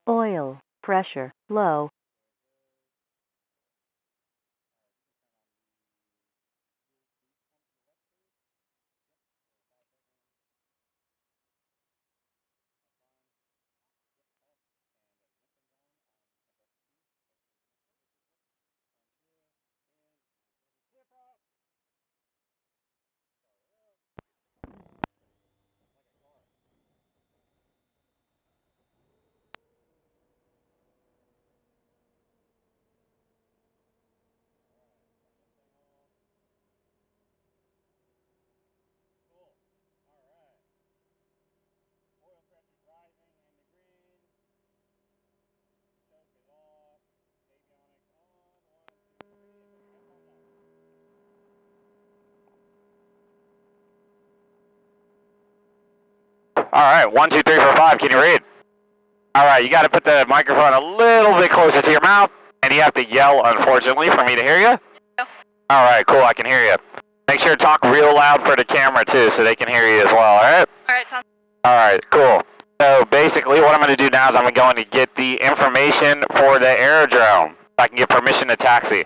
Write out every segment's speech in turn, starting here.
Oil pressure low. Alright, 1, 2, 3, 4, 5, can you read? Alright, you gotta put the microphone a little bit closer to your mouth, and you have to yell, unfortunately, for me to hear you. Alright, cool, I can hear you. Make sure to talk real loud for the camera, too, so they can hear you as well, alright? Alright, sounds Alright, cool. So basically, what I'm going to do now is I'm going to get the information for the aerodrome, so I can get permission to taxi.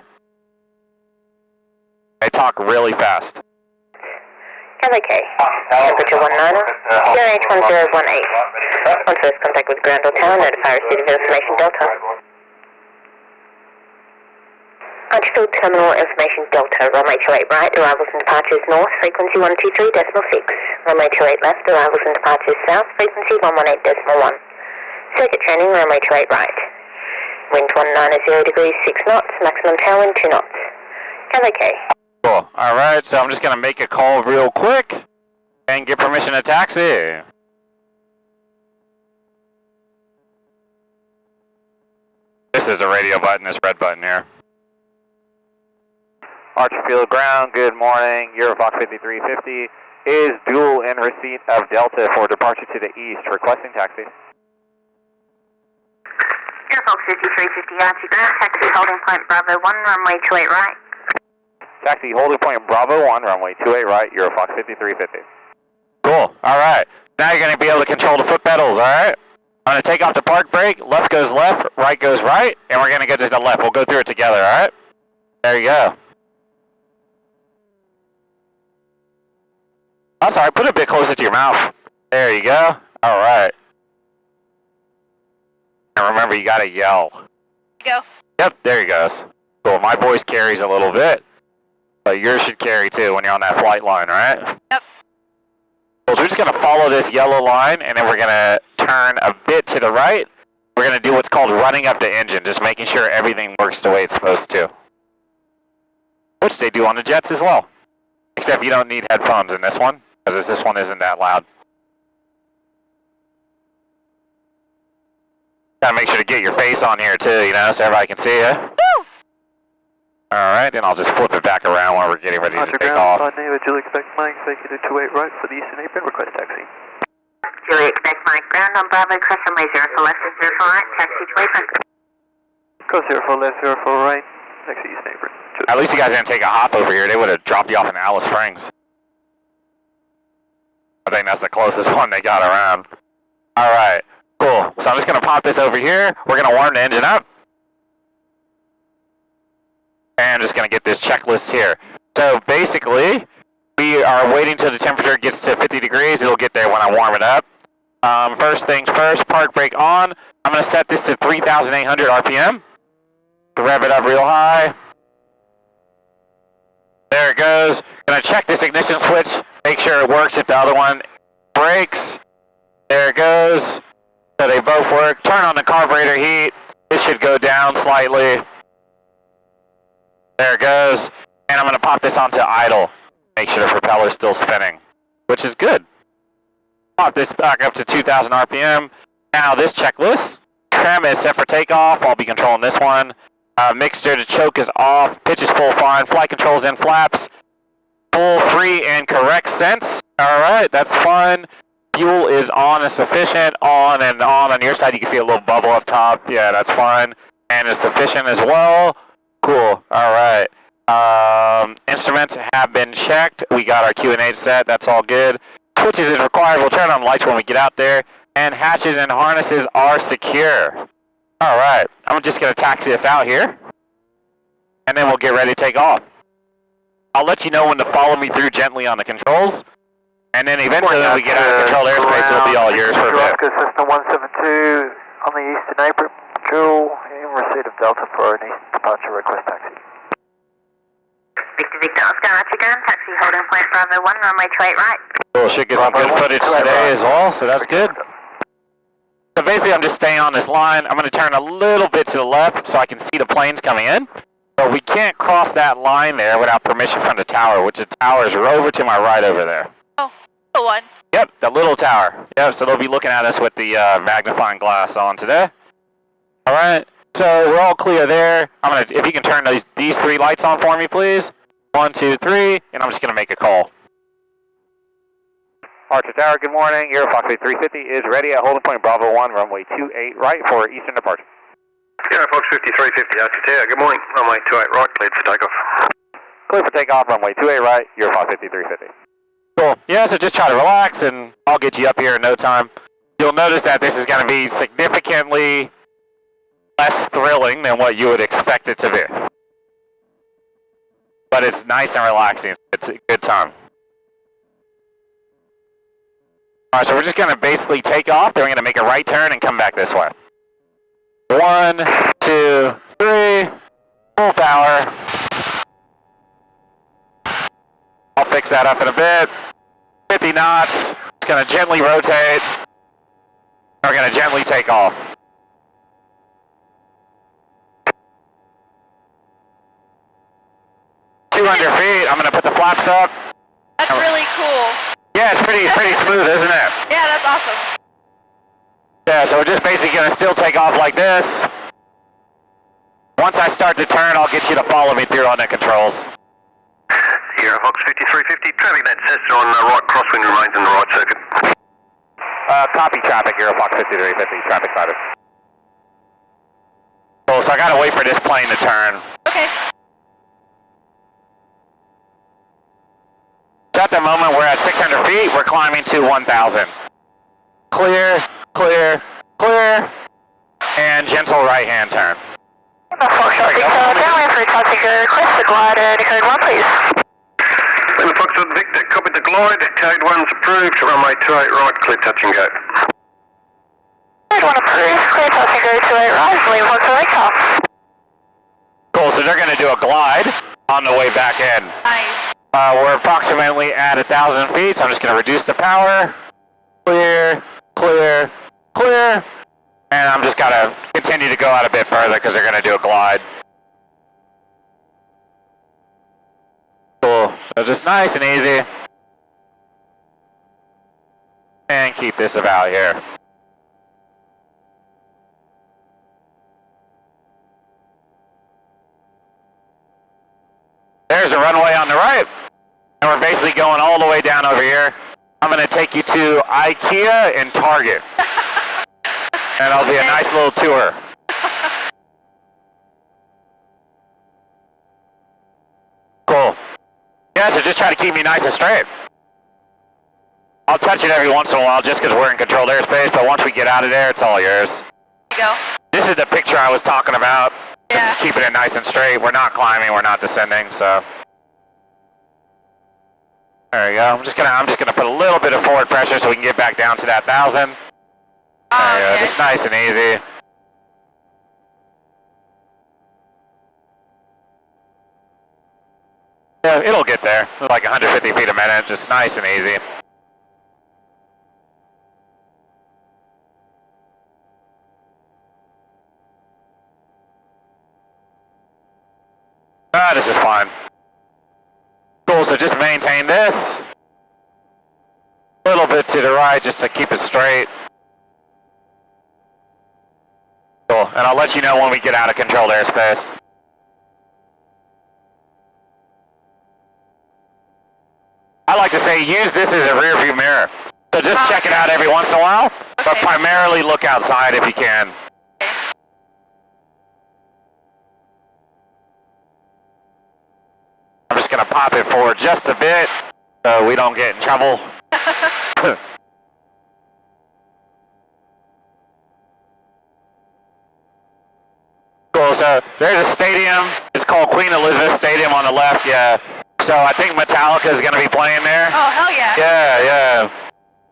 They talk really fast. LAK, temperature 19, QNH 1018. On first contact with Grand Hotel, notify receipt of information Delta. Altitude Terminal Information Delta, runway 28 right, arrivals and departures north, frequency 123.6. Runway 28 left, arrivals and departures south, frequency 118.1. Circuit training, runway 28 right. Wind 190 degrees 6 knots, maximum tailwind 2 knots. LAK. Cool. Alright, so I'm just going to make a call real quick and get permission to taxi. This is the radio button, this red button here. Archerfield Ground, good morning. Eurofox 5350 is dual in receipt of Delta for departure to the east, requesting taxi. Eurofox 5350 Archie Ground, taxi holding point Bravo 1, runway 28 right. Taxi holding point Bravo 1, runway 28 right, Eurofox 5350. Cool, alright. Now you're going to be able to control the foot pedals, alright? I'm going to take off the park brake, left goes left, right goes right, and we're going to go to the left. We'll go through it together, alright? There you go. I'm sorry, put it a bit closer to your mouth. There you go. Alright. And remember, you got to yell. go. Yep, there he goes. Cool, my voice carries a little bit. But yours should carry too when you're on that flight line, right? Yep. So we're just going to follow this yellow line, and then we're going to turn a bit to the right. We're going to do what's called running up the engine, just making sure everything works the way it's supposed to. Which they do on the jets as well. Except you don't need headphones in this one, because this one isn't that loud. Gotta make sure to get your face on here too, you know, so everybody can see you. Woo! Alright, then I'll just flip it back around when we're getting ready to take off. Name Juliet Quebec Mike, executive 28 right for the Eastern Apron, request taxi. Juliet Quebec Mike, ground on Bravo, cross runway 0 for left and 0 for right, taxi to apron. Cross 0 for left, 0 for right, taxi Eastern Apron. At least you guys didn't take a hop over here. They would have dropped you off in Alice Springs. I think that's the closest one they got around. Alright, cool. So I'm just going to pop this over here. We're going to warm the engine up. And I'm just going to get this checklist here. So basically, we are waiting till the temperature gets to 50 degrees. It'll get there when I warm it up. First things first, park brake on. I'm going to set this to 3,800 RPM. Rev it up real high. There it goes. Gonna check this ignition switch, make sure it works if the other one breaks. There it goes. So they both work. Turn on the carburetor heat. This should go down slightly. There it goes. And I'm gonna pop this onto idle. Make sure the propeller's still spinning, which is good. Pop this back up to 2,000 RPM. Now this checklist. Trim is set for takeoff. I'll be controlling this one. Mixture to choke is off, pitch is full fine, flight controls in flaps, full, free, and correct sense. Alright, that's fine. Fuel is on and sufficient, on and on your side. You can see a little bubble up top. Yeah, that's fine. And it's sufficient as well. Cool, alright. Instruments have been checked. We got our Q&A set, that's all good. Switches is required. We'll turn on lights when we get out there. And hatches and harnesses are secure. All right, I'm just going to taxi us out here, and then we'll get ready to take off. I'll let you know when to follow me through gently on the controls, and then eventually when we get out of controlled airspace, it'll be all yours for a bit. Oscar Cessna 172 on the eastern apron, Jewel, in receipt of Delta for an eastern departure request taxi. Victor Victor Oscar, Archie Gun, taxi holding point Bravo 1, runway 28 right. Cool, should get some good footage today as well, so that's good. So basically I'm just staying on this line. I'm going to turn a little bit to the left so I can see the planes coming in. But we can't cross that line there without permission from the tower, which the tower is over to my right over there. Oh, the one. Yep, the little tower. Yep, so they'll be looking at us with the magnifying glass on today. All right, so we're all clear there. If you can turn these 3 lights on for me, please. 1, 2, 3, and I'm just going to make a call. Archer Tower, good morning. Air Fox 350 is ready at holding point Bravo 1, runway 28 right for eastern departure. Air Fox 5350, Archer Tower, good morning. Runway 28 right, cleared for takeoff. Clear for takeoff, runway 28 right, Air Fox 5350. Cool. Yeah, so just try to relax, and I'll get you up here in no time. You'll notice that this is going to be significantly less thrilling than what you would expect it to be. But it's nice and relaxing. It's a good time. Alright, so we're just going to basically take off, then we're going to make a right turn and come back this way. 1, 2, 3, full power. I'll fix that up in a bit. 50 knots, it's going to gently rotate. We're going to gently take off. 200 feet, I'm going to put the flaps up. That's really cool. Yeah, it's pretty smooth, isn't it? Yeah, that's awesome. Yeah, so we're just basically going to still take off like this. Once I start to turn, I'll get you to follow me through on the controls. Air Fox 5350, traffic that Cessna on the right crosswind remains in the right circuit. Copy traffic, Air Fox 5350, traffic fighter. Cool, so I got to wait for this plane to turn. Okay. So at the moment, we're at 600 feet, we're climbing to 1,000. Clear, clear, clear, and gentle right-hand turn. Fox downwind for configure, request the glide and code 1 please. Lima Fox Victor, copied the glide, code 1's approved, runway 28 right, clear touch and go. Code 1 approved, clear touch and go 28 right, Lima Fox Victor. Cool, so they're going to do a glide on the way back in. Nice. We're approximately at 1,000 feet, so I'm just going to reduce the power. Clear, clear, clear. And I'm just going to continue to go out a bit further because they're going to do a glide. Cool. So just nice and easy. And keep this about here. There's a runway on the right. And we're basically going all the way down over here. I'm going to take you to IKEA and Target. And it'll be a nice little tour. Cool. Yeah, so just try to keep me nice and straight. I'll touch it every once in a while just because we're in controlled airspace, but once we get out of there, it's all yours. There you go. This is the picture I was talking about. Yeah. Just keeping it nice and straight. We're not climbing, we're not descending, so. There we go. I'm just gonna put a little bit of forward pressure so we can get back down to that 1,000. There you go. Just nice and easy. Yeah, it'll get there. Like 150 feet a minute, just nice and easy. This is fine. Cool, so just maintain this. A little bit to the right just to keep it straight. Cool, and I'll let you know when we get out of controlled airspace. I like to say use this as a rear view mirror. So just check it out every once in a while, but primarily look outside if you can. I'm just going to pop it forward just a bit so we don't get in trouble. cool. So there's a stadium. It's called Queen Elizabeth Stadium on the left. Yeah. So I think Metallica is going to be playing there. Oh, hell yeah. Yeah, yeah.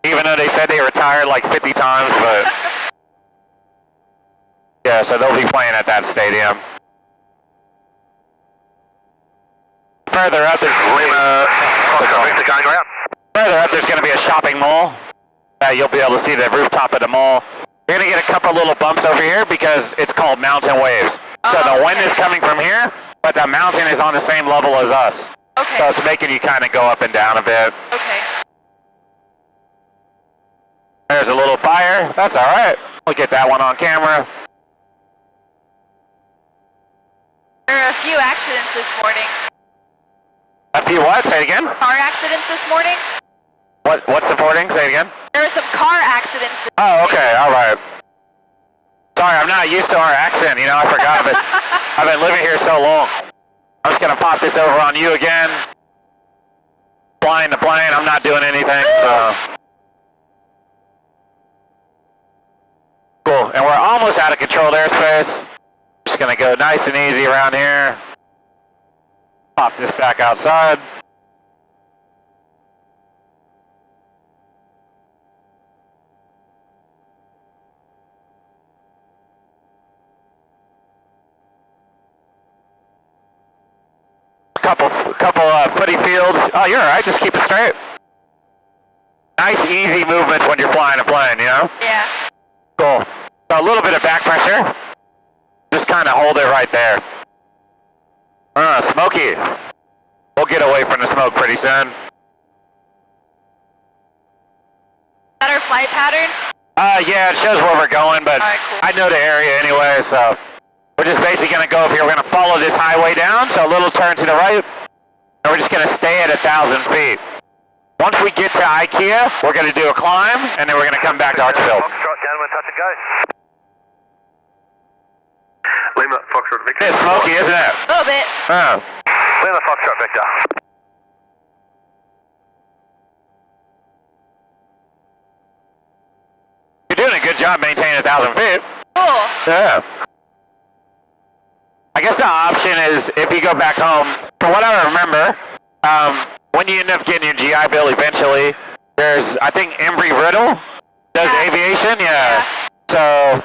Even though they said they retired like 50 times, but yeah. So they'll be playing at that stadium. Further up, there's going to be a shopping mall. You'll be able to see the rooftop of the mall. You're going to get a couple little bumps over here because it's called mountain waves. So the wind is coming from here, but the mountain is on the same level as us. Okay. So it's making you kind of go up and down a bit. Okay. There's a little fire. That's all right. We'll get that one on camera. There are a few accidents this morning. A few what? Say it again. Car accidents this morning? What's supporting? Say it again. There were some car accidents this Oh, okay. All right. Sorry, I'm not used to our accent. You know, I forgot of it. I've been living here so long. I'm just going to pop this over on you again. Flying the plane. I'm not doing anything, so. Cool. And we're almost out of controlled airspace. Just going to go nice and easy around here. Pop this back outside. Couple footy fields. Oh, you're all right. Just keep it straight. Nice, easy movement when you're flying a plane, you know? Yeah. Cool. So a little bit of back pressure. Just kind of hold it right there. Smoky. We'll get away from the smoke pretty soon. Is that our flight pattern? Yeah, it shows where we're going, but All right, cool. I know the area anyway, so we're just basically going to go up here. We're going to follow this highway down, so a little turn to the right, and we're just going to stay at 1,000 feet. Once we get to IKEA, we're going to do a climb, and then we're going to come back to Archfield. Lima, Foxtrot Victor. It's smoky, isn't it? A little bit. Oh. Lima, Foxtrot Victor. You're doing a good job maintaining 1,000 feet. Cool. Yeah. I guess the option is, if you go back home, from what I remember, when you end up getting your GI Bill eventually, there's, I think, Embry-Riddle does aviation, yeah. So,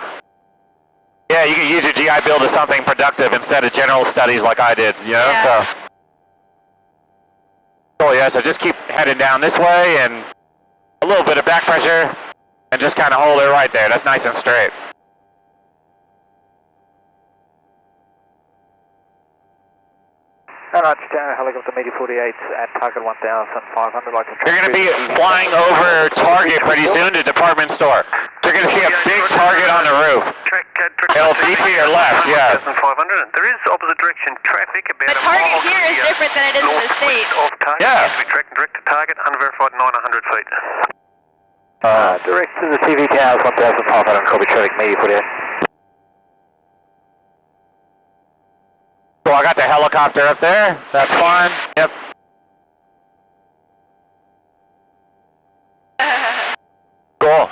yeah, you can use your GI Bill to something productive instead of general studies like I did, you know, so. Cool, yeah, so just keep heading down this way and a little bit of back pressure and just kind of hold it right there. That's nice and straight. Alright, helicopter media 48 at target 1,500. Like to You're going to be flying over Target pretty soon to department store. You're going to see a big Target on the roof. It'll be to your left, yeah. 500. There is opposite direction traffic about The target here is different than it is in the States. Of target. Yeah. We track direct to target, unverified 900 feet. Direct to the TV towers 1,500. Copy traffic media 48. So I got the helicopter up there. That's fine. Yep. Cool.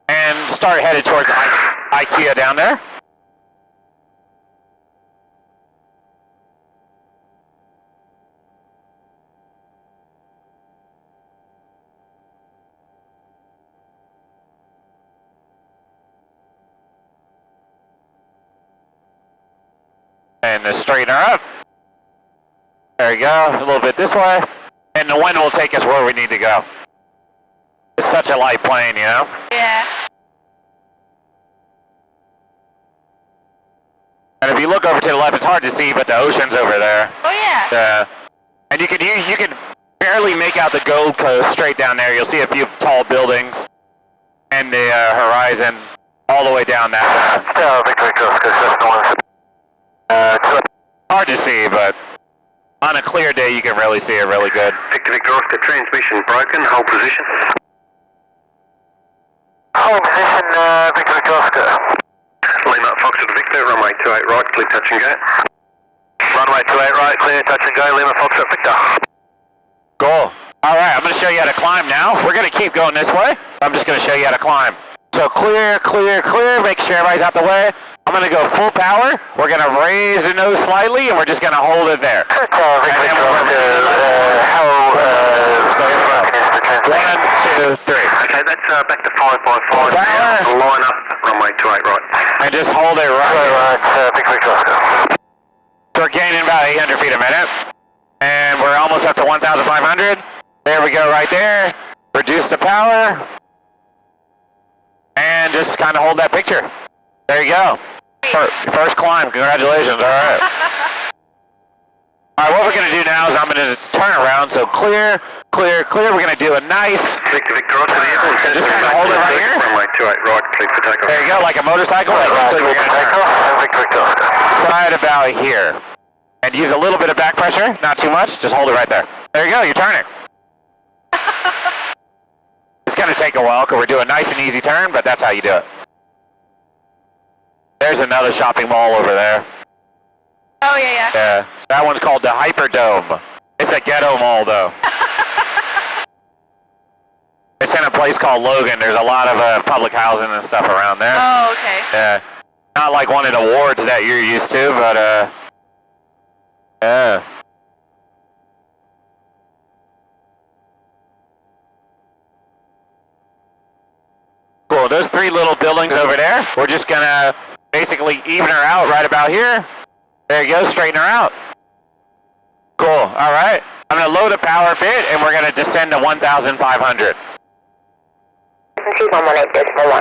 And start headed towards IKEA down there. And the straighten her up. There you go. A little bit this way. And the wind will take us where we need to go. It's such a light plane, you know? Yeah. And if you look over to the left, it's hard to see, but the ocean's over there. Oh, yeah. Yeah. And you can barely make out the Gold Coast straight down there. You'll see a few tall buildings and the horizon all the way down that way. Hard to see, but on a clear day, you can really see it really good. Victor Oscar, transmission broken, hold position. Hold position, Victor Oscar. Lima, Foxtrot Victor, runway 28 right, clear touch and go. Runway 28 right, clear touch and go, Lima, Foxtrot Victor. Cool. All right, I'm going to show you how to climb now. We're going to keep going this way. I'm just going to show you how to climb. So clear, clear, clear. Make sure everybody's out the way. I'm going to go full power. We're going to raise the nose slightly, and we're just going to hold it there. So One, two, three. okay, that's back to 555 now. Line up, runway 28 right. And just hold it right. Big Victor Oscar. We're gaining about 800 feet a minute. And we're almost up to 1,500. There we go right there. Reduce the power. And just kind of hold that picture. There you go. First climb. Congratulations. All right. All right, what we're going to do now is I'm going to turn around. So clear, clear, clear. We're going to do a nice... Victor Oscar, the airport. Just kind of hold it right here. Runway 28 right, clear for takeoff. There you go, like a motorcycle. So we're going to turn. Victor Oscar. Right about here. And use a little bit of back pressure. Not too much. Just hold it right there. There you go. You're turning. It's going to take a while because we're doing a nice and easy turn, but that's how you do it. There's another shopping mall over there. Oh, yeah. Yeah, that one's called the Hyperdome. It's a ghetto mall, though. It's in a place called Logan. There's a lot of public housing and stuff around there. Oh, okay. Yeah, not like one of the wards that you're used to, but yeah. Cool. Those three little buildings over there. We're just gonna basically even her out right about here. There you go, straighten her out. Cool, all right. I'm gonna load a power bit and we're gonna descend to 1,500. Frequency 118.1.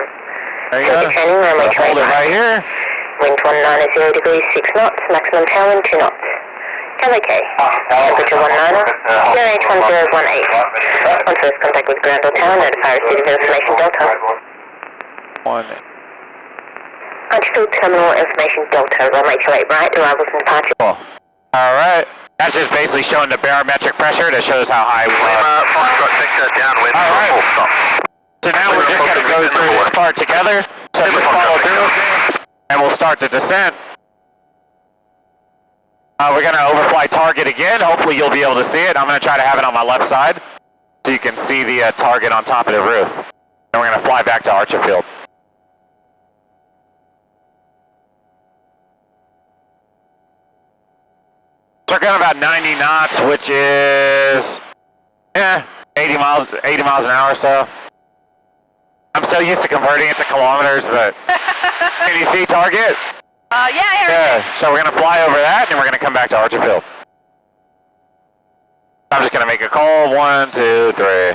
There you go. Training, runway Let's hold it 28 right here. Wind 190 degrees 6 knots, maximum tailwind 2 knots. KVK, temperature 19, QNH1018. On first contact with ground or tower, notify receipt of information Delta. One. Huntsville Terminal Information Delta, runway 28 right, arrivals and departure. Cool. All right. That's just basically showing the barometric pressure that shows how high we are. Foxtrot Victor downwind. All right. Full stop. So now we're just gonna go through this part together. So just follow through, and we'll start the descent. We're gonna overfly target again. Hopefully you'll be able to see it. I'm gonna try to have it on my left side, so you can see the target on top of the roof. And we're gonna fly back to Archer Field. So we're going about 90 knots, which is 80 miles an hour or so. I'm so used to converting it to kilometers, but can you see target? Yeah. Yeah. So we're going to fly over that, and then we're going to come back to Archer Field. I'm just going to make a call. 1, 2, 3.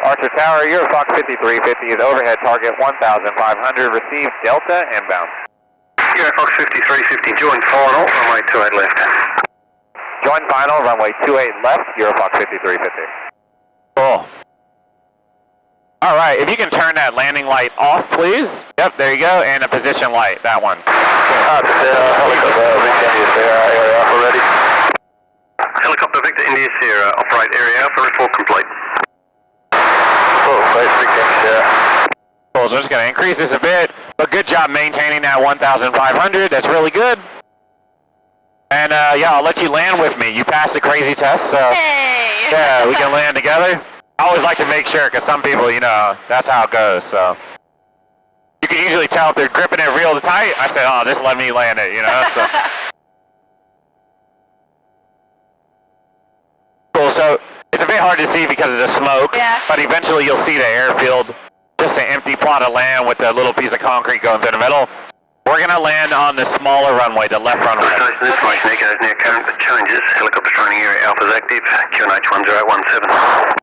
Archer Tower, you're Fox 5350 is overhead target 1,500. Received Delta inbound. Euro Fox 5350, join final, runway 28 left. Join final, runway 28 left, Euro Fox 5350. Cool. All right, if you can turn that landing light off, please. Yep, there you go, and a position light, that one. Helicopter Victor India Sierra, operate area Alpha, report complete. Cool, so I'm just going to increase this a bit, but good job maintaining that 1,500. That's really good. And yeah, I'll let you land with me. You passed the crazy test, so Hey! yeah, we can land together. I always like to make sure, because some people, you know, that's how it goes. So you can usually tell if they're gripping it real tight. I say, oh, just let me land it, you know. So cool. So it's a bit hard to see because of the smoke. Yeah. But eventually you'll see the airfield. Just an empty plot of land with a little piece of concrete going through the middle. We're going to land on the smaller runway, the left runway. Station information echoes near current changes. Helicopter training area Alpha's active. QNH 1017.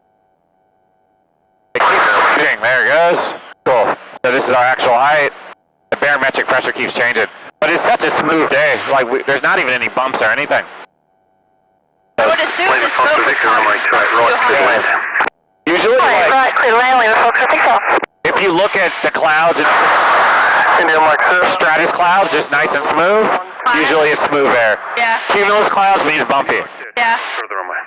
It keeps changing. There it goes. Cool. So this is our actual height. The barometric pressure keeps changing. But it's such a smooth day. Like, there's not even any bumps or anything. I would assume the Fox smoke Victor, runway 28 right, clear land. Usually, like, Right, clear land, Lima Fox, I think so. if you look at the clouds and India Mike 2. stratus clouds, just nice and smooth, usually it's smooth air. Yeah. Cumulus clouds means bumpy. Yeah. Further runway.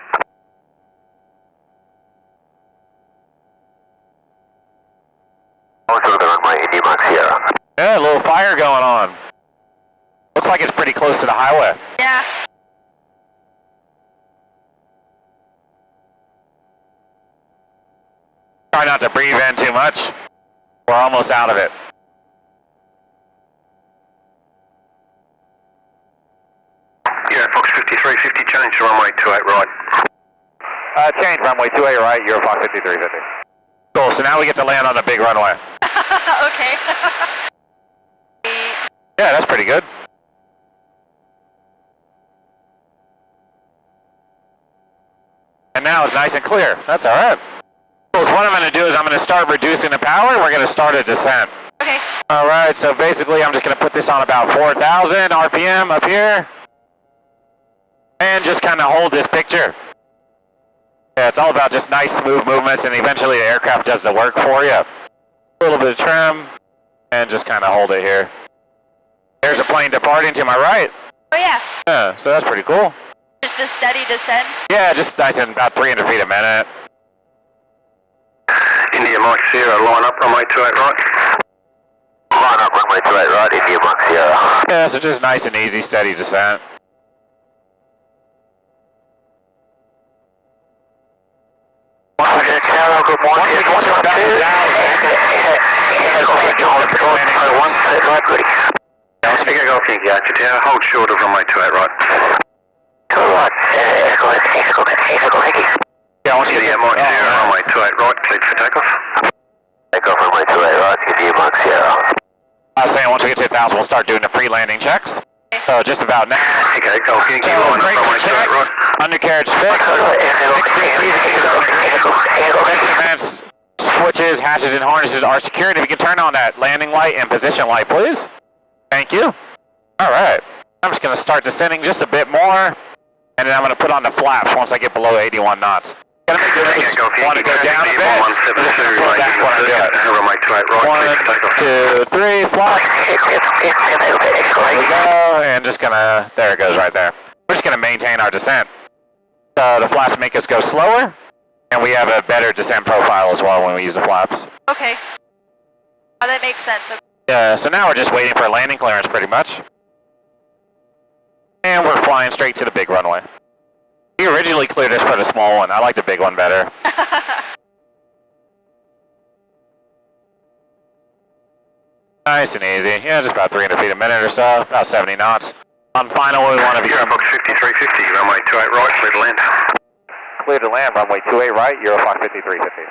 Also the runway India Mike Sierra. Yeah, a little fire going on. Looks like it's pretty close to the highway. Yeah. Try not to breathe in too much. We're almost out of it. Yeah, Fox 5350, change to runway 28 right. Change runway 28 right, Eurofox 5350. Cool, so now we get to land on the big runway. Okay. Yeah, that's pretty good. And now it's nice and clear. That's all right. Cool, so what I'm going to do is I'm going to start reducing the power. We're going to start a descent. Okay. All right, so basically I'm just going to put this on about 4,000 RPM up here. And just kind of hold this picture. Yeah, it's all about just nice, smooth movements, and eventually the aircraft does the work for you. A little bit of trim, and just kind of hold it here. There's a plane departing to my right. Oh yeah. Yeah, so that's pretty cool. Just a steady descent. Yeah, just nice and about 300 feet a minute. India Mike Sierra, line up, runway 28 right. Line up, runway 28 right, India Mike Sierra. Yeah, so just nice and easy, steady descent. Good morning. Once we're back down, Okay, go thank you, Archer Tower. Hold short of runway 28 right. yeah, once you India get Mike Sierra, runway 28 right, cleared for takeoff. Takeoff runway 28 right, India Mike Sierra. I was saying once we get to 1,000, we'll start doing the pre-landing checks. So just about now. Okay, go thank you, So line up, brakes runway are checked, 28 right. undercarriage fixed, instruments, switches, hatches, and harnesses are secured. If you can turn on that landing light and position light, please. Thank you. All right. I'm just going to start descending just a bit more, and then I'm going to put on the flaps once I get below 81 knots. Gonna make this want to go down a bit. I'm just going to pull back when I do it. Runway 28 right, 1, 2, 3, flap. There we go, and just gonna, there it goes right there. We're just gonna maintain our descent. So the flaps make us go slower, and we have a better descent profile as well when we use the flaps. Okay. Oh, that makes sense. Okay. Yeah, so now we're just waiting for landing clearance pretty much. And we're flying straight to the big runway. We originally cleared this for the small one. I like the big one better. Nice and easy. Yeah, just about 300 feet a minute or so, about 70 knots. On final, we want to be... Eurofox 5350, runway 28 right, clear to land. Clear to land, runway 28 right, Eurofox 5350.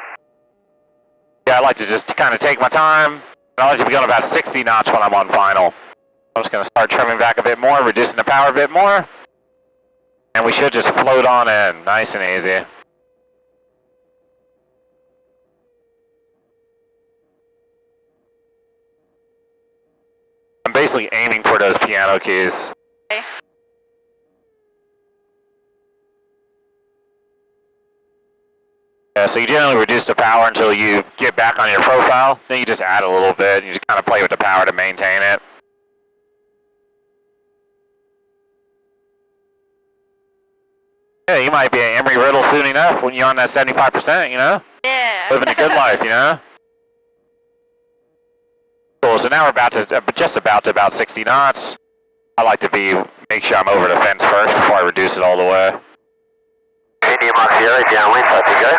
Yeah, I like to just kind of take my time. I like to be going about 60 knots when I'm on final. I'm just going to start trimming back a bit more, reducing the power a bit more. And we should just float on in, nice and easy. I'm basically aiming for those piano keys. Okay. Yeah, so you generally reduce the power until you get back on your profile. Then you just add a little bit. You just kind of play with the power to maintain it. Yeah, you might be an Emery Riddle soon enough when you're on that 75%, you know? Yeah. Living a good life, you know? Cool, so now we're about to, just about to about 60 knots. I like to make sure I'm over the fence first before I reduce it all the way. India Mike Sierra, downwind, time to go.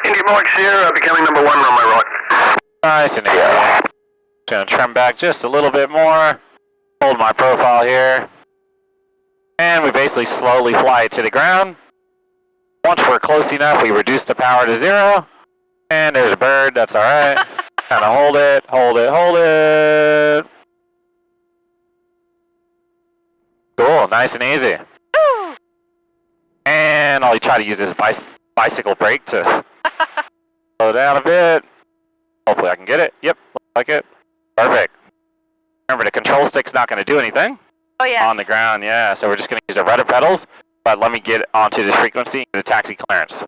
India Mike Sierra, becoming number 1, runway right. Nice and easy. Just gonna trim back just a little bit more. Hold my profile here. And we basically slowly fly it to the ground. Once we're close enough, we reduce the power to 0. And there's a bird, that's alright. Kind of hold it, hold it, hold it. Cool, nice and easy. Woo! And I'll try to use this bicycle brake to slow down a bit. Hopefully I can get it. Yep, looks like it. Perfect. Remember, the control stick's not going to do anything. Oh yeah. On the ground, yeah. So we're just going to use the rudder pedals, but let me get onto this frequency and get the taxi clearance.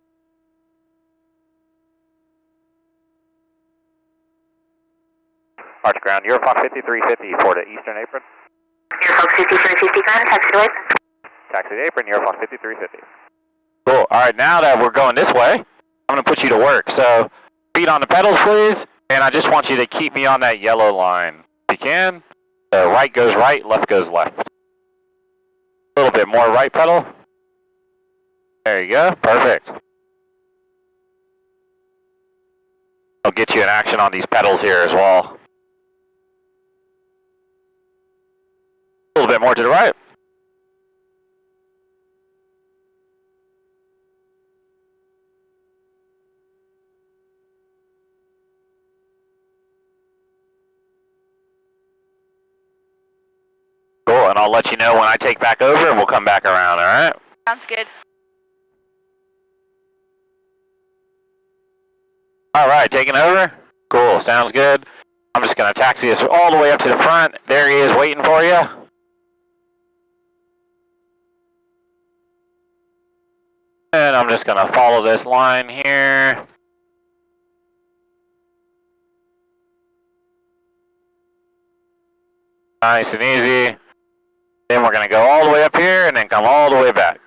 Arch ground, Eurofox 5350 for the eastern apron. Eurofox 5350, ground, taxi to apron. Taxi to apron, Eurofox 5350. Cool. All right, now that we're going this way, I'm going to put you to work. So feet on the pedals, please, and I just want you to keep me on that yellow line. If you can. So right goes right, left goes left. A little bit more right pedal. There you go, perfect. I'll get you in action on these pedals here as well. A little bit more to the right. Cool, and I'll let you know when I take back over and we'll come back around, alright? Sounds good. Alright, taking over? Cool, sounds good. I'm just going to taxi us all the way up to the front. There he is waiting for you. And I'm just going to follow this line here. Nice and easy. Then we're going to go all the way up here and then come all the way back.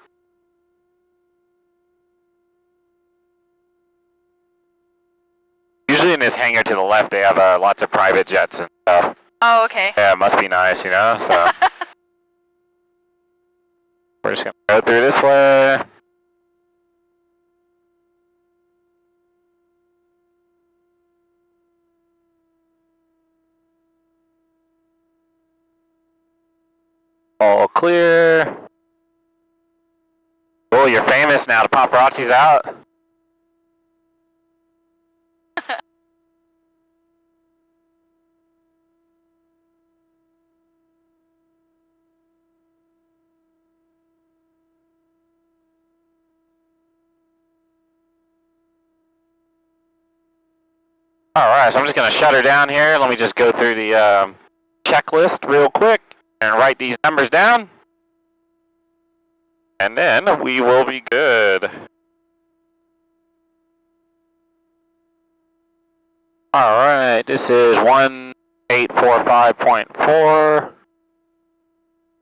Usually in this hangar to the left, they have lots of private jets and stuff. Oh, okay. Yeah, it must be nice, you know, so. We're just going to go through this way. All clear. Oh, you're famous now. The paparazzi's out. Alright, so I'm just going to shut her down here. Let me just go through the checklist real quick and write these numbers down. And then we will be good. Alright, this is 1845.4.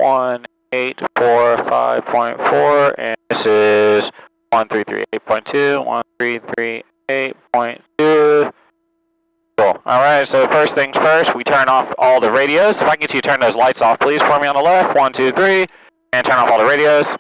1845.4. And this is 1338.2. 1338.2. Cool. Alright, so first things first, we turn off all the radios. If I can get you to turn those lights off, please, for me on the left. 1, 2, 3. And turn off all the radios.